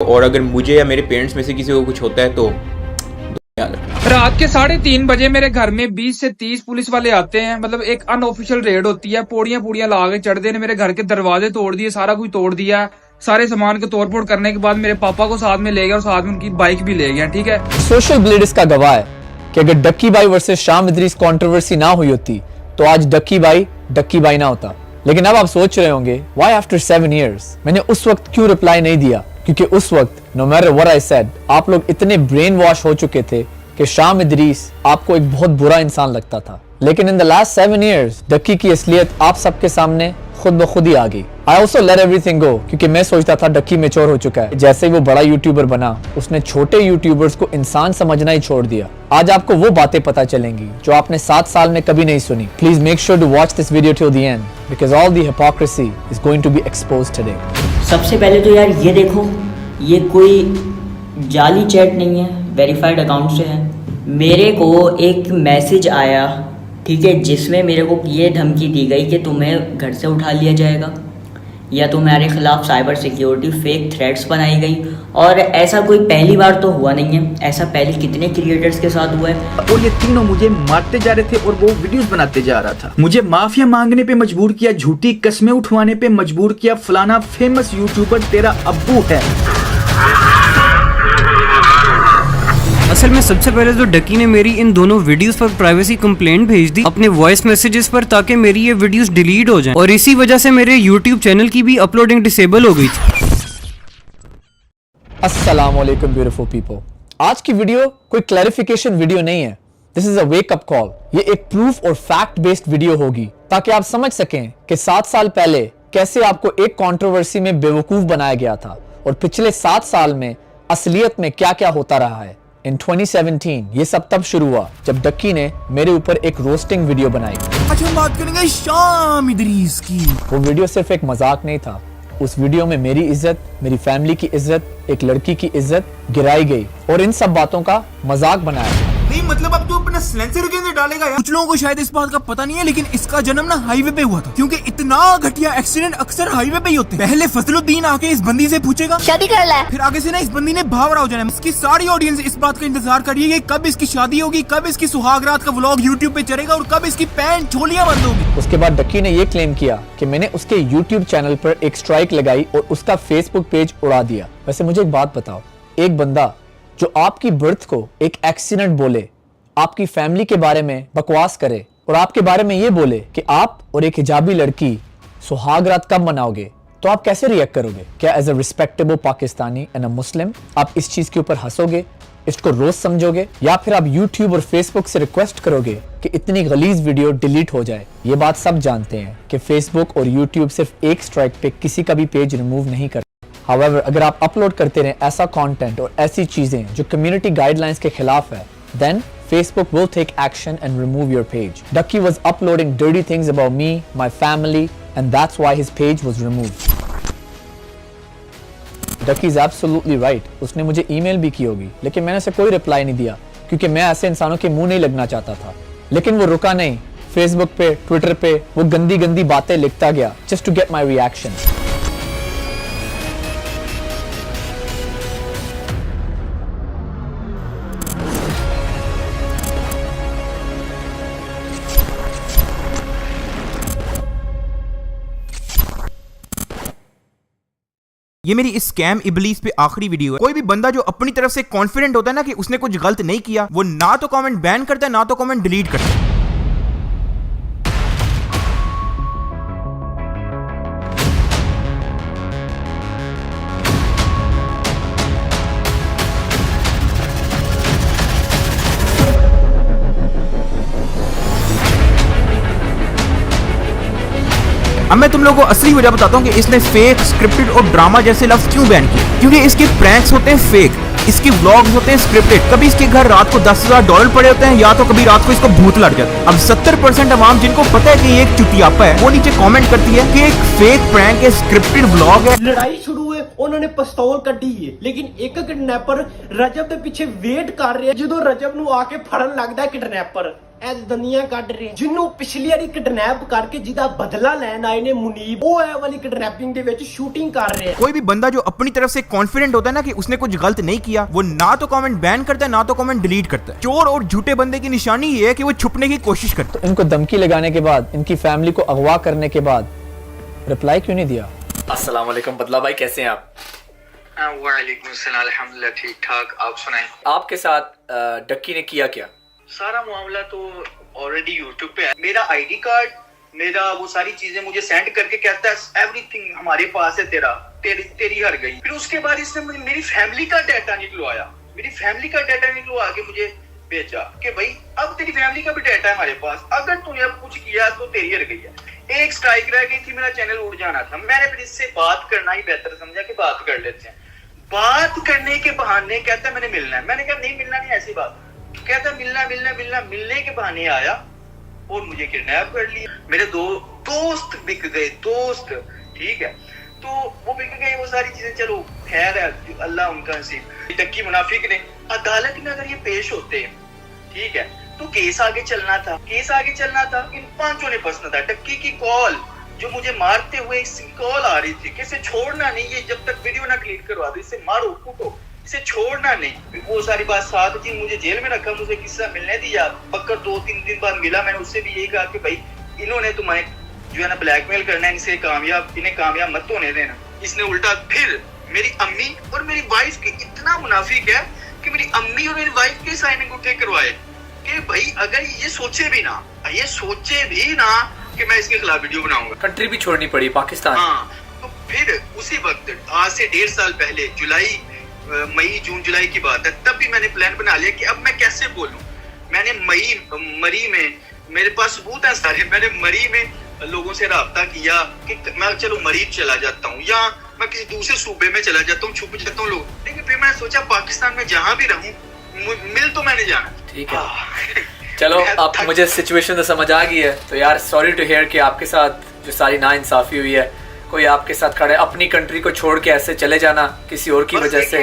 और अगर मुझे या मेरे पेरेंट्स में से किसी को कुछ होता है तो रात के 3:30 बजे मेरे घर में 20 से 30 पुलिस वाले आते हैं। मतलब एक अनऑफिशियल रेड होती है। पौड़ियां ला के चढ़ते ने मेरे घर के दरवाजे तोड़ दिए, सारा कुछ तोड़ दिया। सारे सामान को तोड़फोड़ करने के बाद मेरे पापा को साथ में ले गया और साथ में उनकी बाइक भी ले गया। ठीक है, सोशल ब्लेड इसका गवाह है कि अगर डक्की भाई वर्सेस शाम इदरीस कंट्रोवर्सी ना हुई होती तो आज डक्की भाई ना होता। लेकिन अब आप सोच रहे होंगे व्हाई आफ्टर 7 years मैंने उस वक्त क्यों रिप्लाई नहीं दिया, क्योंकि उस वक्त no matter what I said आप लोग इतने ब्रेन वॉश हो चुके थे कि शाम इदरीस आपको एक बहुत बुरा इंसान लगता था। लेकिन in the last 7 years Ducky की असलियत आप सबके सामने खुद ब खुद ही आ गई। आई ऑल्सो लेट एवरीथिंग गो, क्योंकि मैं सोचता था डक्की मैच्योर हो चुका है। जैसे ही वो बड़ा यूट्यूबर बना उसने छोटे यूट्यूबर्स को इंसान समझना ही छोड़ दिया। आज आपको वो बातें पता चलेंगी जो आपने 7 साल में कभी नहीं सुनी। Please make sure to watch this video till the end because all the hypocrisy is going to be exposed today. सबसे पहले तो यार ये देखो, ये कोई जाली चैट नहीं है, वेरीफाइड अकाउंट से है। मेरे को एक मैसेज आया, ठीक है, जिसमें मेरे को ये धमकी दी गई कि तुम्हें घर से उठा लिया जाएगा या तुम्हारे खिलाफ साइबर सिक्योरिटी फेक थ्रेट्स बनाई गई। और ऐसा कोई पहली बार तो हुआ नहीं है, ऐसा पहले कितने क्रिएटर्स के साथ हुआ है। और ये तीनों मुझे मारते जा रहे थे और वो वीडियोस बनाते जा रहा था। मुझे माफिया मांगने पे मजबूर किया, झूठी कस्में उठवाने पे मजबूर किया, फलाना फेमस यूट्यूबर तेरा अब्बू है। असल में सबसे पहले तो डक्की ने मेरी इन दोनों वीडियोस पर प्राइवेसी कंप्लेंट भेज दी अपने वॉइस मैसेजेस पर, ताकि मेरी ये वीडियोस डिलीट हो जाएं। और इसी वजह से मेरे यूट्यूब चैनल की भी अपलोडिंग डिसेबल हो गई थी। अस्सलाम वालेकुम ब्यूटीफुल पीपल। आज की वीडियो कोई क्लैरिफिकेशन वीडियो नहीं है, this is a wake up call. ये एक प्रूफ और फैक्ट बेस्ड वीडियो होगी ताकि आप समझ सकें कि 7 साल पहले कैसे आपको एक कंट्रोवर्सी में बेवकूफ बनाया गया था और पिछले 7 साल में असलियत में क्या क्या होता रहा है। इन 2017 ये सब तब शुरू हुआ जब डक्की ने मेरे ऊपर एक रोस्टिंग वीडियो बनाई। आज हम बात करेंगे शाम इदरीस की। वो वीडियो सिर्फ एक मजाक नहीं था, उस वीडियो में मेरी इज्जत, मेरी फैमिली की इज्जत, एक लड़की की इज्जत गिराई गई और इन सब बातों का मजाक बनाया गया। नहीं मतलब अब तो अपना सिलेंसर के अंदर डालेगा यार। कुछ लोगों को शायद इस बात का पता नहीं है, लेकिन इसका जन्म ना हाईवे पे हुआ था, क्योंकि इतना घटिया एक्सीडेंट अक्सर हाईवे पे ही होते हैं। पहले फजलुद्दीन आके इस बंदी से पूछेगा शादी कर ले, फिर आगे से ना इस बंदी ने भावरा हो जाना। इसकी सारी ऑडियंस इस बात का इंतजार कर रही है कब इसकी शादी होगी, कब इसकी सुहागरात का व्लॉग यूट्यूब पे चलेगा और कब इसकी पैंट छोलियां बंद होगी। उसके बाद डक्की ने ये क्लेम किया कि मैंने उसके यूट्यूब चैनल पर एक स्ट्राइक लगाई और उसका फेसबुक पेज उड़ा दिया। वैसे मुझे एक बात बताओ, एक बंदा जो आपकी बर्थ को एक एक्सीडेंट बोले, आपकी फैमिली के बारे में बकवास करे और आपके बारे में ये बोले कि आप और एक हिजाबी लड़की सुहागरात कब मनाओगे, तो आप कैसे रिएक्ट करोगे? क्या as a respectable Pakistani and a Muslim आप इस चीज के ऊपर हंसोगे, इसको रोज समझोगे, या फिर आप यूट्यूब और फेसबुक से रिक्वेस्ट करोगे कि इतनी गलीज वीडियो डिलीट हो जाए? ये बात सब जानते हैं कि फेसबुक और यूट्यूब सिर्फ एक स्ट्राइक पे किसी का भी पेज रिमूव नहीं करते। हाउएवर अगर आप अपलोड करते रहे ऐसा कंटेंट और ऐसी चीजें जो कम्युनिटी गाइडलाइंस के खिलाफ है, then Facebook will take action and remove your page. Ducky was uploading dirty things about me, my family, and that's why his page was removed. Ducky is absolutely right. उसने मुझे email भी की होगी, लेकिन मैंने उसे कोई रिप्लाई नहीं दिया क्योंकि मैं ऐसे इंसानों के मुंह नहीं लगना चाहता था। लेकिन वो रुका नहीं, फेसबुक पे, ट्विटर पे वो गंदी गंदी बातें लिखता गया just to get my reaction. ये मेरी इस स्कैम इबलीस पे आखिरी वीडियो है। कोई भी बंदा जो अपनी तरफ से कॉन्फिडेंट होता है ना कि उसने कुछ गलत नहीं किया, वो ना तो कमेंट बैन करता है ना तो कमेंट डिलीट करता है। अब मैं तुम लोगों को असली वजह बताता हूँ कि इसने फेक, स्क्रिप्टेड और ड्रामा जैसे लफ्ज क्यों बैन किए। क्योंकि इसके प्रैंक्स होते हैं फेक, इसके व्लॉग्स होते हैं स्क्रिप्टेड। कभी इसके घर रात को $10,000 पड़े होते हैं या तो कभी रात को इसको भूत लग जाता है। अब 70% अवाम जिनको पता है कि ये एक चुटियापा है, वो नीचे कमेंट करती है कि एक फेक प्रैंक है, स्क्रिप्टेड व्लॉग है। लड़ाई शुरू हुए उन्होंने पिस्तौल कड्डी है, लेकिन एक किडनैपर रजब के पीछे वेट कर रहे हैं। जो रजब नू आके फड़न लगता है किडनैपर, ਇਹ ਦੰਦੀਆਂ ਕੱਢ ਰਹੇ ਜਿਹਨੂੰ ਪਿਛਲੀ ਵਾਰੀ ਕਿਡਨੈਪ ਕਰਕੇ ਜਿਹਦਾ ਬਦਲਾ ਲੈਣ ਆਏ ਨੇ ਮੁਨੀਬ ਉਹ ਇਹ ਵਾਲੀ किडनैपिंग ਦੇ ਵਿੱਚ ਸ਼ੂਟਿੰग कर रहे हैं। कोई भी बंदा जो अपनी तरफ से कॉन्फिडेंट होता है ना कि उसने कुछ गलत नहीं किया, वो ना तो कमेंट बैन करता है ना तो कमेंट डिलीट करता है। चोर और झूठे बंदे की निशानी ये है कि वो छुपने की कोशिश करता है। तो इनको धमकी लगाने के बाद, इनकी फैमिली को अगवा करने के बाद रिप्लाई क्यों नहीं दिया? अस्सलाम वालेकुम बदला भाई, कैसे हैं आप? वालेकुम सलाम, अल्हम्दुलिल्लाह ठीक ठाक। आप सुनाएं। आपके साथ डक्की ने किया क्या? सारा मामला तो ऑलरेडी यूट्यूब पे है। मेरा आईडी कार्ड, मेरा वो सारी चीजें मुझे सेंड करके कहता है एवरीथिंग हमारे पास है, तेरी हर गई। फिर उसके बाद इसने मुझे मेरी फैमिली का डाटा निकलवाया, मेरी फैमिली का डाटा निकलवा के मुझे भेजा कि भाई अब तेरी फैमिली का भी डाटा है हमारे पास, अगर तूने अब कुछ किया तो तेरी हर गई है। एक स्ट्राइक रह गई थी, मेरा चैनल उड़ जाना था। मैंने फिर इससे बात करना ही बेहतर समझा कि बात कर लेते हैं। बात करने के बहाने कहता है मैंने मिलना है। मैंने कहा नहीं मिलना नहीं, ऐसी बात। कहता मिलने के बहाने आया और मुझे किडनैप कर लिया। मेरे दो दोस्त बिक गए, दोस्त, ठीक है, तो वो बिक गए, वो सारी चीजें, चलो खैर है, अल्लाह उनका नसीब। टक्की मुनाफिक ने अदालत में अगर ये पेश होते हैं, ठीक है, तो केस आगे चलना था, इन पांचों ने फंसना था। टक्की की कॉल जो मुझे मारते हुए कॉल आ रही थी कि इसे छोड़ना नहीं, ये जब तक वीडियो ना क्लियर करवा दो, इसे मारो कूटो, इसे छोड़ना नहीं। वो सारी बात साथ थी, मुझे जेल में रखा, मुझे किस्सा मिलने दिया। बकर 2-3 दिन बाद मिला, मैंने उससे भी यही कहा कि भाई इन्होंने तुम्हें जो है ना ब्लैकमेल करना है, इन्हें कामयाब मत होने देना। इसने उल्टा फिर मेरी अम्मी और मेरी वाइफ की, इतना मुनाफिक है कि मेरी अम्मी और मेरी वाइफ के साइन अंगूठे करवाए कि भाई अगर ये सोचे भी ना कि मैं इसके खिलाफ वीडियो बनाऊंगा। कंट्री भी छोड़नी पड़ी, पाकिस्तान। हाँ, तो फिर उसी वक्त आज से 1.5 साल पहले मई जून जुलाई की बात है, तब भी मैंने प्लान बना लिया कि अब मैं कैसे बोलूं। मैंने मरी में, मेरे पास सबूत है सारे, मैंने मरी में लोगों से राब्ता किया कि मैं चलो मरी चला जाता हूँ या मैं किसी दूसरे सूबे में चला जाता हूँ, छुप जाता हूँ लोग। लेकिन फिर मैंने सोचा पाकिस्तान में जहाँ भी रहूँ मिल तो मैंने जाना। ठीक है, चलो आप मुझे सिचुएशन तो समझ आ गई है। तो यार सॉरी टू हियर कि आपके साथ जो सारी नाइंसाफी हुई है, कोई आपके साथ खड़े, अपनी कंट्री को छोड़ के ऐसे चले जाना किसी और की वजह से।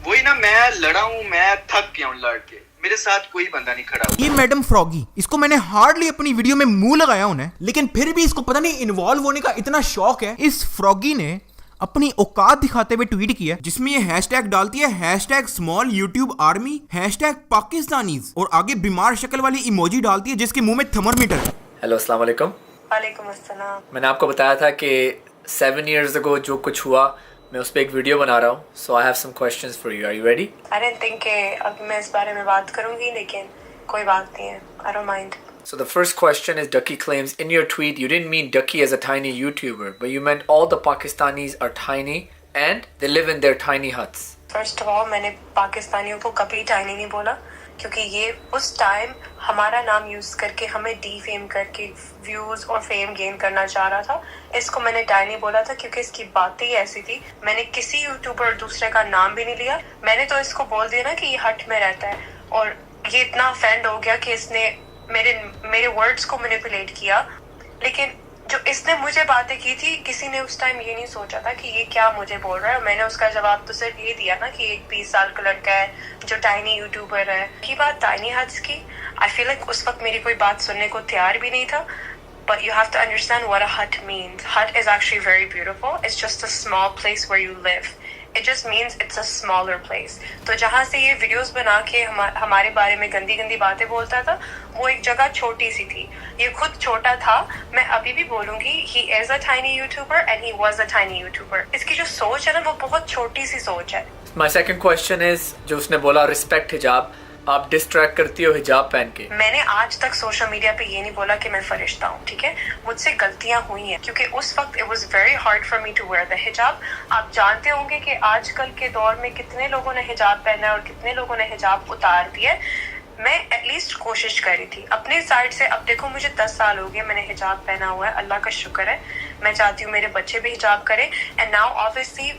वही ना, मैं लड़ा हूँ, मैं थक गया हूँ लड़ के, मेरे साथ कोई बंदा नहीं खड़ा। ये मैडम फ्रॉगी, इसको मैंने हार्डली अपनी वीडियो में मुंह लगाया उन्हें, लेकिन फिर भी इसको पता नहीं इन्वॉल्व होने का इतना शौक है। इस फ्रॉगी ने अपनी औकात दिखाते हुए ट्वीट किया जिसमें ये हैशटैग डालती है #SmallYouTubeArmy, #Pakistanis और आगे बीमार शक्ल वाली इमोजी डालती है जिसके मुंह में थर्मामीटर है। हेलो, अस्सलाम वालेकुम। वालेकुम अस्सलाम। मैंने आपको बताया था कि 7 years ago जो कुछ हुआ, मैं उस पर एक वीडियो बना रहा हूँ। So I have some questions for you, are you ready? I didn't think कि अब मैं इस बारे में बात करूंगी, लेकिन कोई बात नहीं है, I don't mind. So the first question is, Ducky claims in your tweet you didn't mean Ducky as a tiny YouTuber, but you meant all the Pakistanis are tiny and they live in their tiny huts. First of all मैंने पाकिस्तानियों को कभी tiny नहीं बोला, क्योंकि ये उस time हमारा नाम यूज करके हमें डीफेम करके व्यूज और फेम गेन करना चाह रहा था। इसको मैंने टाइनी बोला था क्योंकि इसकी बातें ही ऐसी थी। मैंने किसी यूट्यूबर दूसरे का नाम भी नहीं लिया, मैंने तो इसको बोल दिया ना कि ये हट में रहता है, और ये इतना ऑफेंड हो गया कि इसने मेरे वर्ड्स को मैनिपुलेट किया। लेकिन जो इसने मुझे बातें की थी, किसी ने उस टाइम ये नहीं सोचा था कि ये क्या मुझे बोल रहा है। मैंने उसका जवाब तो सिर्फ ये दिया ना कि एक 20 साल का लड़का है जो टाइनी यूट्यूबर है। की बात टाइनी हट्स की, आई फील लाइक उस वक्त मेरी कोई बात सुनने को तैयार भी नहीं था। But you have to understand what a hut means. Hut is actually very beautiful. It's just a small place where you live. It just means it's a smaller place. तो जहाँ से ये वीडियोस बना के हमारे बारे में गंदी गंदी बातें बोलता था, वो एक जगह छोटी सी थी। ये खुद छोटा था। मैं अभी भी बोलूंगी he is a tiny YouTuber and he was a tiny YouTuber. इसकी जो सोच है ना, वो बहुत छोटी सी सोच है। My second question is, जो उसने बोला respect हिजाब, आप डिस्ट्रैक्ट करती हो हिजाब पहन के। मैंने आज तक सोशल मीडिया पे ये नहीं बोला कि मैं फरिश्ता हूँ, ठीक है। मुझसे गलतियां हुई हैं क्योंकि उस वक्त it was very hard for me to wear the hijab. आप जानते होंगे कि आजकल के दौर में कितने लोगों ने हिजाब पहना है और कितने लोगों ने हिजाब उतार दिया। मैं एटलीस्ट कोशिश कर रही थी अपनी साइड से। अब देखो, मुझे 10 साल हो गए मैंने हिजाब पहना हुआ है, अल्लाह का शुक्र है। मैं चाहती हूँ मेरे बच्चे भी हिजाब करें। And now obviously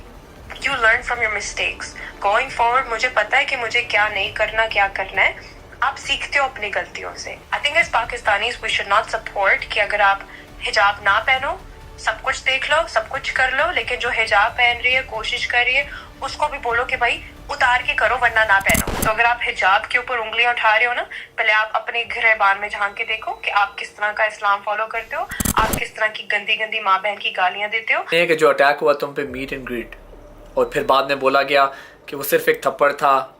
you learn from your mistakes. Going forward, मुझे पता है कि मुझे क्या नहीं करना, क्या करना है। आप सीखते हो अपनी गलतियों से। I think as Pakistanis we should not support कि अगर आप हिजाब ना पहनो, सब कुछ देख लो, सब कुछ कर लो, लेकिन जो हिजाब पहन रही है, कोशिश कर रही है, उसको भी बोलो कि भाई उतार के करो वरना ना पहनो। तो अगर आप हिजाब के ऊपर उंगलियां उठा रहे हो ना, पहले आप अपने गिरबान में झांक के देखो कि आप किस तरह का इस्लाम फॉलो करते हो, आप किस तरह की गंदी गंदी माँ बहन की गालियां देते हो। कि जो अटैक हुआ तुम पे मीट एंड ग्रीट, और फिर बाद में बोला गया कि वो सिर्फ एक थप्पड़ था,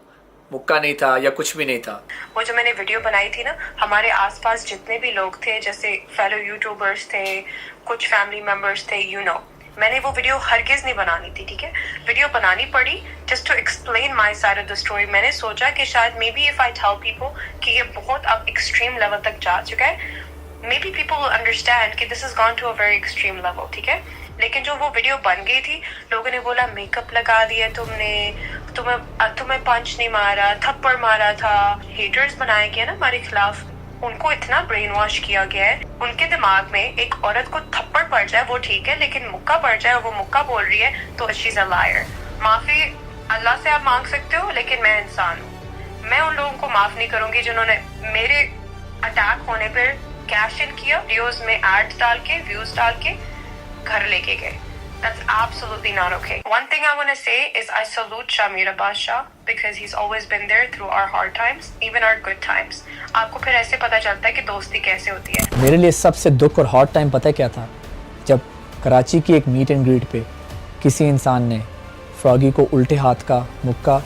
मुक्का नहीं था या कुछ भी नहीं था। वो जो मैंने वीडियो बनाई थी ना, हमारे आसपास जितने भी लोग थे, जैसे फेलो यूट्यूबर्स थे, कुछ फैमिली मेंबर्स थे, मैंने वो वीडियो हरगिज नहीं बनानी थी, ठीक है। वीडियो बनानी पड़ी just to explain my side of the story. मैंने सोचा कि शायद maybe if I tell people कि ये बहुत अब एक्सट्रीम लेवल तक जा चुका है, maybe people will understand कि this is gone to a very extreme level, ठीक है। लेकिन जो वो वीडियो बन गई थी, लोगों ने बोला मेकअप लगा दिया तुमने, तुम्हें पंच नहीं मारा, थप्पड़ मारा था। हेटर्स बनाए गए ना हमारे खिलाफ, उनको इतना ब्रेन वॉश किया गया है, उनके दिमाग में एक औरत को थप्पड़ पड़ जाए वो ठीक है, लेकिन मुक्का पड़ जाए और वो मुक्का बोल रही है तो शी इज अ लायर। माफी अल्लाह से आप मांग सकते हो, लेकिन मैं इंसान हूँ, मैं उन लोगों को माफ नहीं करूंगी जिन्होंने मेरे अटैक होने पर कैश इन किया, वीडियोस में एड्स डाल के, व्यूज डाल के घर लेके गए। That's absolutely not okay. One thing I want to say is I salute Shamir Abbas Shah because he's always been there through our hard times, even our good times. आपको फिर ऐसे पता चलता है कि दोस्ती कैसे होती है। मेरे लिए सबसे दुख और हॉट टाइम पता है क्या था? जब कराची की एक मीट एंड ग्रीट पे किसी इंसान ने फ्रॉगी को उल्टे हाथ का मुक्का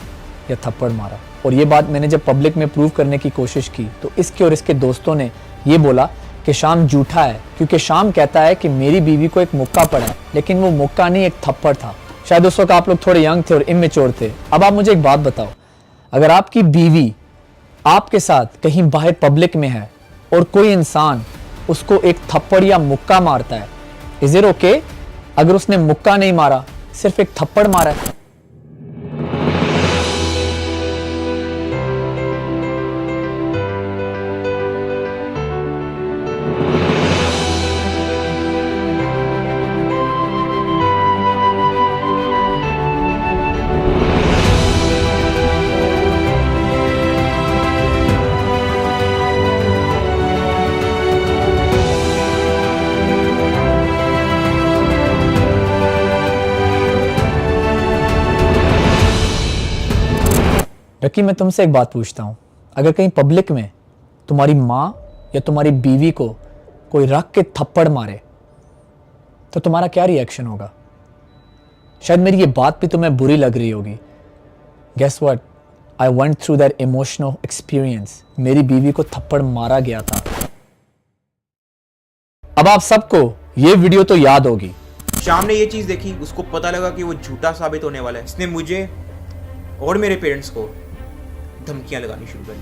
या थप्पड़ मारा, और ये बात मैंने जब पब्लिक में प्रूव करने की कोशिश की तो इसके और इसके दोस्तों ने ये बोला कि शाम झूठा है, क्योंकि शाम कहता है कि मेरी बीवी को एक मुक्का पड़ा है, लेकिन वो मुक्का नहीं, एक थप्पड़ था। शायद उस वक्त आप लोग थोड़े यंग थे और इमेच्योर थे। अब आप मुझे एक बात बताओ, अगर आपकी बीवी आपके साथ कहीं बाहर पब्लिक में है और कोई इंसान उसको एक थप्पड़ या मुक्का मारता है, इज इट ओके? अगर उसने मुक्का नहीं मारा, सिर्फ एक थप्पड़ मारा है, रकी, मैं तुमसे एक बात पूछता हूँ, अगर कहीं पब्लिक में तुम्हारी माँ या तुम्हारी बीवी को कोई रख के थप्पड़ मारे तो तुम्हारा क्या रिएक्शन होगा? शायद मेरी ये बात भी तुम्हें बुरी लग रही होगी। Guess what, I went through that emotional experience. मेरी बीवी को थप्पड़ मारा गया था। अब आप सबको ये वीडियो तो याद होगी। शाम ने ये चीज़ देखी, उसको पता लगा कि वो झूठा साबित होने वाला है। इसने मुझे और मेरे पेरेंट्स को धमकियां लगानी शुरू कर दी।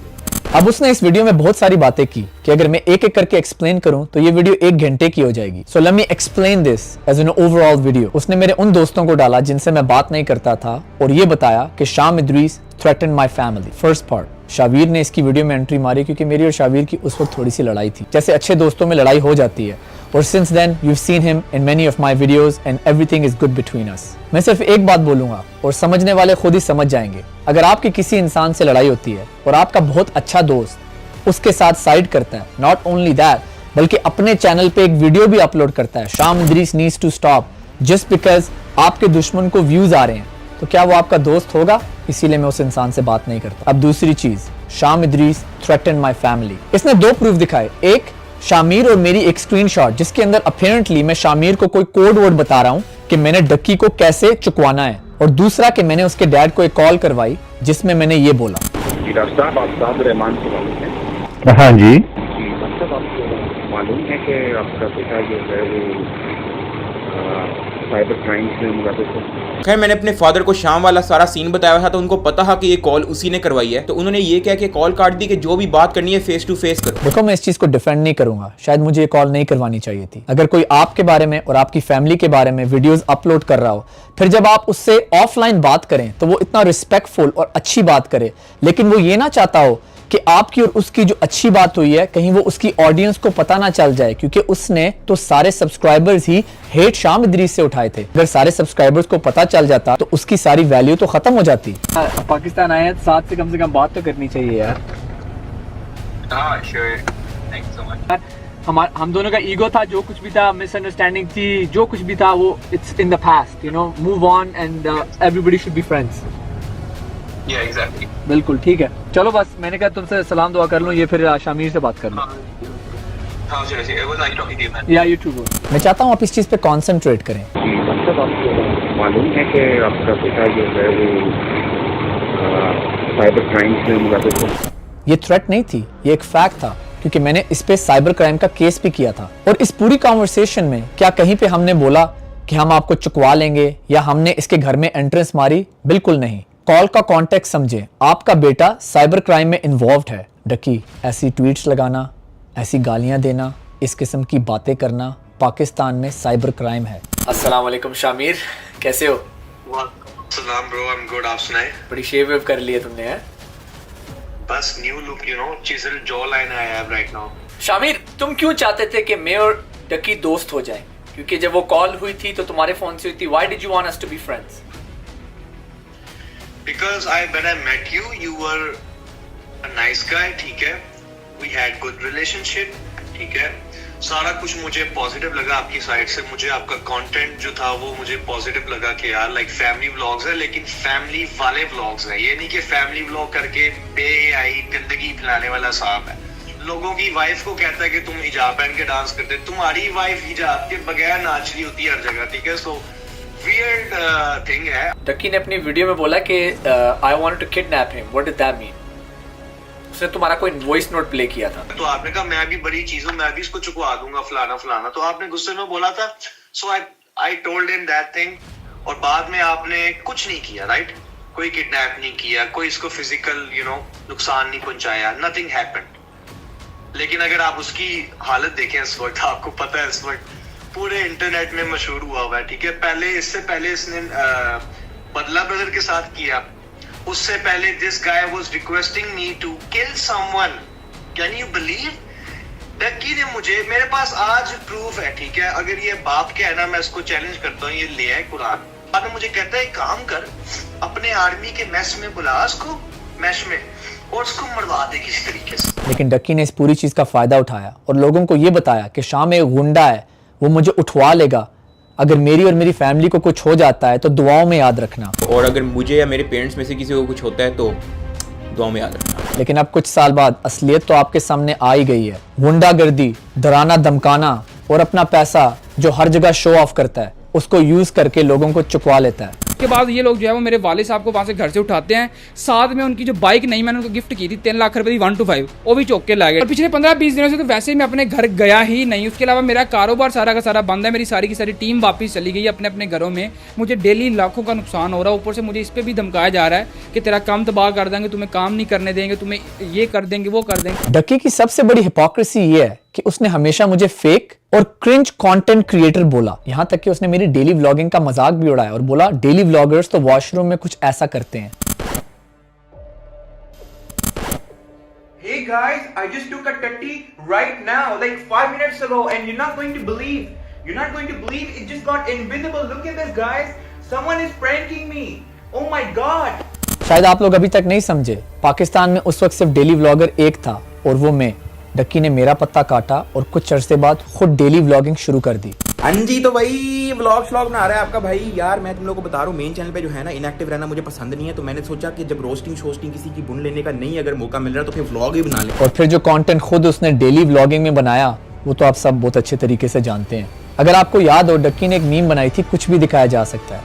अब उसने इस वीडियो में बहुत सारी बातें की कि अगर मैं एक एक करके एक्सप्लेन करूं तो ये वीडियो 1 घंटे की हो जाएगी। So let me explain this as an overall video. उसने मेरे उन दोस्तों को डाला जिनसे मैं बात नहीं करता था और ये बताया कि शाम Idris threatened my family। First part, Shavir ने इसकी वीडियो में एंट्री मारी क्योंकि मेरी और शावीर की उस वक्त थोड़ी सी लड़ाई थी, जैसे अच्छे दोस्तों में लड़ाई हो जाती है, और since then you've seen him in many of my videos and everything is good between us। मैं सिर्फ एक बात बोलूंगा और समझने वाले खुद ही समझ जाएंगे। अगर आपकी किसी इंसान से लड़ाई होती है और आपका बहुत अच्छा दोस्त उसके साथ साइड करता है, नॉट ओनली दैट बल्कि अपने चैनल पे एक वीडियो भी अपलोड करता है, शाम Idrees needs to stop just because आपके दुश्मन को व्यूज आ रहे हैं, तो क्या वो आपका दोस्त होगा? इसीलिए मैं उस इंसान से बात नहीं करता। अब दूसरी चीज, शाम इदरीस threatened my family। इसने 2 प्रूफ दिखाए, एक शामीर और मेरी एक स्क्रीनशॉट जिसके अंदर अपीरेंटली मैं शामीर को कोई कोड वर्ड बता रहा हूँ कि मैंने डक्की को कैसे चुकवाना है, और दूसरा कि मैंने उसके डैड को एक कॉल करवाई जिसमें मैंने ये बोला। हाँ जी, मतलब आपको मालूम है कि आपका बेटा जो है वो साइबर क्राइम से मुलाकात है। खैर मैंने अपने फादर को शाम वाला सारा सीन बताया था, तो उनको पता था कि ये कॉल उसी ने करवाई है, तो उन्होंने ये कह के कॉल काट दी कि जो भी बात करनी है फेस टू फेस करो। देखो, मैं इस चीज को डिफेंड नहीं करूंगा, शायद मुझे ये कॉल नहीं करवानी चाहिए थी। अगर कोई आपके बारे में और आपकी फैमिली के बारे में वीडियोस अपलोड कर रहा हो, फिर जब आप उससे ऑफलाइन बात करें तो वो इतना रिस्पेक्टफुल और अच्छी बात करे, लेकिन वो ये ना चाहता हो कि आपकी और उसकी जो अच्छी बात हुई है कहीं वो उसकी ऑडियंस को पता ना चल जाए, क्योंकि उसने तो सारे सब्सक्राइबर्स ही हेट शाम इदरीस से उठाए थे। अगर सारे सब्सक्राइबर्स को पता चल जाता तो उसकी सारी वैल्यू तो खत्म हो जाती। पाकिस्तान आए हैं, साथ से कम बात तो करनी चाहिए यार। हम दोनों का ईगो था, जो कुछ भी था, मिसअंडरस्टैंडिंग थी, जो कुछ भी था वो it's in the past, you know, move on and everybody should be friends. या एग्जैक्टली। बिल्कुल ठीक है, चलो बस मैंने कहा तुमसे सलाम दुआ कर लूँ, ये फिर शामिर से बात कर लूँ। हाँ seriously, it was nice talking to you man. Yeah you too. मैं चाहता हूँ आप इस चीज़ पे कॉन्सेंट्रेट करें। मतलब आपको मालूम है कि आपका पिता जो है वो साइबर क्राइम्स में मुलविस है? ये थ्रेट नहीं थी, ये एक फैक्ट था, क्योंकि मैंने इस पे साइबर क्राइम का केस भी किया था। और इस पूरी कॉन्वर्सेशन में क्या कहीं पे हमने बोला कि हम आपको चुकवा लेंगे या हमने इसके घर में एंट्रेंस मारी? बिल्कुल नहीं। कॉल का कॉन्टेक्स्ट समझे, आपका बेटा साइबर क्राइम में इन्वॉल्व्ड है। डकी, ऐसी ट्वीट्स लगाना, ऐसी गालियां देना, इस किस्म की बातें करना पाकिस्तान में साइबर क्राइम है। अस्सलाम वालेकुम शामिर, कैसे हो? सलाम ब्रो, आई एम गुड। आप सुनाए? बड़ी शेव वेव कर ली है तुमने, है? बस new look, you know, chisel jaw line I have right now. Shamir, तुम क्यों चाहते थे कि मैं और डकी दोस्त हो जाएं? क्योंकि जब वो कॉल हुई थी तो तुम्हारे फोन से हुई थी। Why did you want us to be friends? Because when I met you, you were a nice guy, ठीक है? We had good relationship, ठीक है? सारा कुछ मुझे पॉजिटिव लगा आपकी साइड से। मुझे आपका कंटेंट जो था वो मुझे पॉजिटिव लगा कि यार लाइक फैमिली व्लॉग्स है, लेकिन फैमिली वाले व्लॉग्स है। ये नहीं कि फैमिली व्लॉग करके बेआई गंदगी फैलाने वाला साहब है। लोगों की वाइफ को कहता है कि तुम हिजाब पहन के डांस करते, तुम्हारी वाइफ हिजाब के बगैर नाच रही होती है हर जगह, ठीक है? सो वियर्ड थिंग है। डकी ने अपनी वीडियो में बोला कि I wanted to kidnap him. What did that mean? उसने तुम्हारा कोई वॉइस नोट प्ले किया था। तो आपने कहा मैं भी बड़ी चीज हूँ, मैं भी इसको चुकवा दूंगा फलाना फलाना। तो आपने गुस्से में बोला था। So I told him that thing, और बाद में आपने कुछ नहीं किया, राइट? कोई किडनैप नहीं किया, कोई इसको फिजिकल नुकसान नहीं पहुंचाया, नथिंग हैपेंड। लेकिन अगर आप उसकी हालत देखें इस वक्त, आपको पता है इस वक्त पूरे इंटरनेट में मशहूर हुआ हुआ है, ठीक है? इससे पहले इसने बदला ब्रदर के साथ किया। उससे पहले this guy was requesting me to kill someone. Can you believe? Ducky ने मेरे पास आज प्रूफ है, ठीक है? अगर ये बाप के है ना, मैं इसको चैलेंज करता हूँ, ये ले आए कुरान। बाद में मुझे कहता है काम कर, अपने आर्मी के मैस में बुला उसको, मैश में, और उसको मरवा दे किसी तरीके से। लेकिन डक्की ने इस पूरी चीज का फायदा उठाया और लोगों को ये बताया कि शाम एक गुंडा है, वो मुझे उठवा लेगा। अगर मेरी और मेरी फैमिली को कुछ हो जाता है तो दुआओं में याद रखना, और अगर मुझे या मेरे पेरेंट्स में से किसी को कुछ होता है तो दुआओं में याद रखना। लेकिन अब कुछ साल बाद असलियत तो आपके सामने आ ही गई है। गुंडागर्दी, डराना धमकाना और अपना पैसा जो हर जगह शो ऑफ करता है, उसको यूज करके लोगों को चुकवा लेता है। उसके बाद ये लोग जो है वो मेरे वाले साहब को वहाँ से घर से उठाते हैं। साथ में उनकी जो बाइक नहीं मैंने उनको गिफ्ट की थी 3 लाख रुपए की 125, वो भी चौक के ला गए। और पिछले 15-20 दिनों से तो वैसे ही मैं अपने घर गया ही नहीं। उसके अलावा मेरा कारोबार सारा का सारा बंद है। मेरी सारी की सारी टीम वापस चली गई अपने अपने घरों में। मुझे डेली लाखों का नुकसान हो रहा है। ऊपर से मुझे इस पर भी धमकाया जा रहा है कि तेरा काम तबाह कर देंगे, तुम्हें काम नहीं करने देंगे, तुम्हें ये कर देंगे, वो कर देंगे। डक्की की सबसे बड़ी हिपोक्रेसी ये है कि उसने हमेशा मुझे फेक और क्रिंज कंटेंट क्रिएटर बोला। यहां तक कि उसने मेरी डेली व्लॉगिंग का मजाक भी उड़ाया और बोला डेली व्लॉगर्स तो वॉशरूम में कुछ ऐसा करते हैं। Hey guys, I just took a tutty right now, like 5 minutes ago, and you're not going to believe. You're not going to believe it just got invisible. Look at this, guys. Someone is pranking me. Oh my god. शायद आप लोग अभी तक नहीं समझे, पाकिस्तान में उस वक्त सिर्फ डेली व्लॉगर एक था और वो मैं। डक्की ने मेरा पत्ता काटा और कुछ अरसे बाद खुद डेली व्लॉगिंग शुरू कर दी। हाँ जी, तो भाई व्लॉग बना रहा है आपका भाई। यार मैं तुम लोगों को बता रहा हूँ, मेन चैनल पे जो है ना इनएक्टिव रहना मुझे पसंद नहीं है। तो मैंने सोचा कि जब रोस्टिंग किसी की बुन लेने का नहीं अगर मौका मिल रहा तो फिर व्लॉग ही बना ले। और फिर जो कंटेंट खुद उसने डेली व्लॉगिंग में बनाया वो तो आप सब बहुत अच्छे तरीके से जानते हैं। अगर आपको याद हो, डक्की ने एक मीम बनाई थी, कुछ भी दिखाया जा सकता है,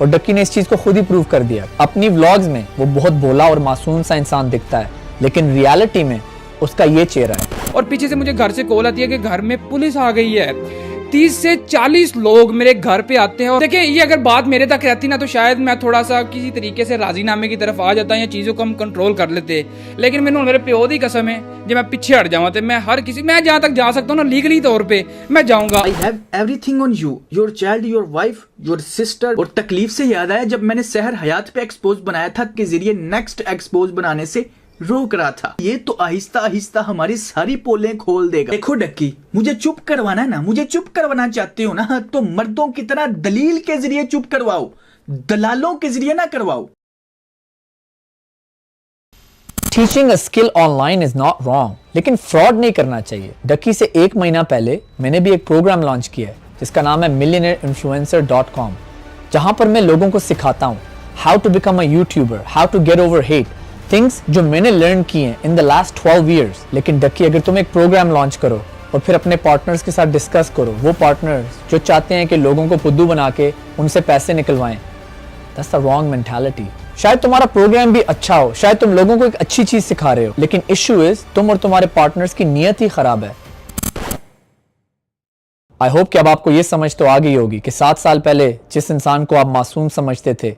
और डक्की ने इस चीज को खुद ही प्रूव कर दिया। अपनी व्लॉग्स में वो बहुत भोला और मासूम सा इंसान दिखता है, लेकिन रियलिटी में उसका ये चेहरा है। और पीछे से मुझे घर से कॉल आती है कि घर में पुलिस आ गई है। 30 से 40 लोग मेरे घर पे आते हैं। और देखिए, ये अगर बात मेरे तक रहती ना तो शायद मैं थोड़ा सा किसी तरीके से राजीनामे की तरफ आ जाता या चीज़ों को हम कंट्रोल कर लेते। लेकिन मैंने मेरे प्यो दी कसम है, जब मैं पीछे हट जाऊँ तो मैं जहाँ तक जा सकता हूँ ना लीगली तौर पे मैं जाऊँगा। I have everything on you, your child, your wife, your sister। और तकलीफ से याद आया जब मैंने सहर हयात पे एक्सपोज बनाया था के जरिए नेक्स्ट एक्सपोज बनाने से रोक रहा था। ये तो आहिस्ता आहिस्ता हमारी सारी पोलें खोल देगा। देखो डक्की, मुझे चुप करवाना है ना, मुझे चुप करवाना चाहते हो ना, तो मर्दों की तरह दलील के जरिए चुप करवाओ, दलालों के जरिए ना करवाओ। Teaching a skill online is not wrong, लेकिन फ्रॉड नहीं करना चाहिए। डकी से 1 महीना पहले मैंने भी एक प्रोग्राम लॉन्च किया है जिसका नाम है millionairinfluencer.com, जहां पर मैं लोगों को सिखाता हूं how to become a YouTuber, how to get over hate, things जो मैंने लर्न किए हैं इन द लास्ट 12 ईयर्स। लेकिन डकी, अगर तुम एक प्रोग्राम लॉन्च करो और फिर अपने पार्टनर्स के साथ डिस्कस करो, वो पार्टनर्स जो चाहते हैं कि लोगों को फुद्दू बना के उनसे पैसे निकलवाएं, दैट्स द रॉन्ग मेंटालिटी। शायद तुम्हारा प्रोग्राम भी अच्छा हो, शायद तुम लोगों को एक अच्छी चीज सिखा रहे हो, लेकिन इश्यू इज तुम और तुम्हारे पार्टनर्स की नीयत ही खराब है। आई होप कि अब आपको ये समझ तो आ गई होगी कि 7 साल पहले जिस इंसान को आप मासूम समझते थे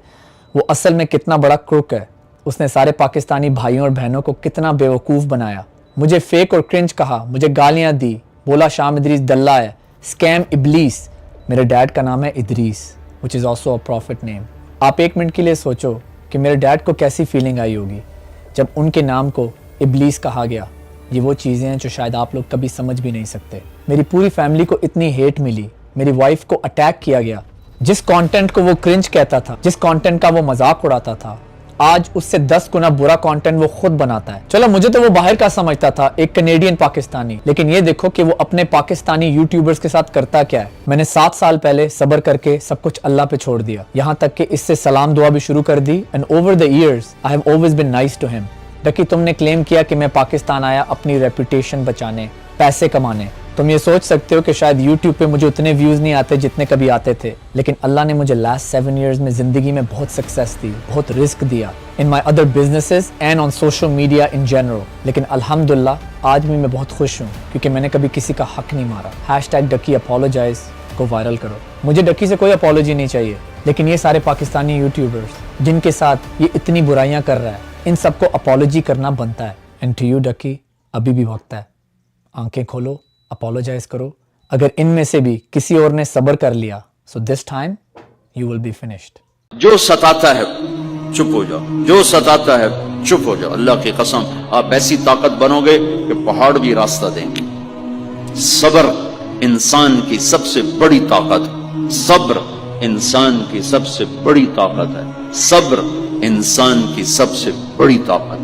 वो असल में कितना बड़ा क्रूक है। उसने सारे पाकिस्तानी भाइयों और बहनों को कितना बेवकूफ़ बनाया, मुझे फेक और क्रिंज कहा, मुझे गालियां दी, बोला शाम इदरीस दल्ला है, स्कैम इबलीस। मेरे डैड का नाम है Idris, which is also a profit name. आप 1 मिनट के लिए सोचो कि मेरे डैड को कैसी फीलिंग आई होगी जब उनके नाम को इबलीस कहा गया। ये वो चीज़ें हैं जो शायद आप लोग कभी समझ भी नहीं सकते। मेरी पूरी फैमिली को इतनी हेट मिली, मेरी वाइफ को अटैक किया गया। जिस कंटेंट को वो क्रिंज कहता था, जिस कंटेंट का वो मजाक उड़ाता था, आज उससे 10 गुना बुरा कंटेंट वो खुद बनाता है। चलो, मुझे तो वो बाहर का समझता था, एक कनेडियन पाकिस्तानी, लेकिन ये देखो कि वो अपने पाकिस्तानी यूट्यूबर्स के साथ करता क्या है। मैंने 7 साल पहले सब्र करके सब कुछ अल्लाह पे छोड़ दिया, यहाँ तक कि इससे सलाम दुआ भी शुरू कर दी। And over the years I have always been nice to him. Ducky, तुमने क्लेम किया कि मैं पाकिस्तान आया अपनी रेपुटेशन बचाने, पैसे कमाने। तुम ये सोच सकते हो कि शायद YouTube पे मुझे उतने व्यूज नहीं आते जितने कभी आते थे, लेकिन अल्लाह ने मुझे लास्ट 7 इयर्स में जिंदगी में बहुत सक्सेस दी, बहुत रिस्क दिया in my other businesses and on social media in general. लेकिन अल्हम्दुलिल्लाह आज भी मैं बहुत खुश हूँ क्योंकि मैंने कभी किसी का हक नहीं मारा। #डकी अपोलोजाइज को वायरल करो। मुझे डकी से कोई अपोलॉजी नहीं चाहिए, लेकिन ये सारे पाकिस्तानी यूट्यूबर्स जिनके साथ ये इतनी बुराइयां कर रहा है, इन सबको अपोलॉजी करना बनता है। एंड टू यू डकी, अभी भी वक्त है, आंखें खोलो, अपोलोजाइज करो। अगर इनमें से भी किसी और ने सब्र कर लिया, so this time you will be finished. जो सताता है चुप हो जाओ, जो सताता है चुप हो जाओ। अल्लाह की कसम, आप ऐसी ताकत बनोगे कि पहाड़ भी रास्ता देंगे। सब्र इंसान की सबसे बड़ी ताकत, सब्र इंसान की सबसे बड़ी ताकत है, सब्र इंसान की सबसे बड़ी ताकत।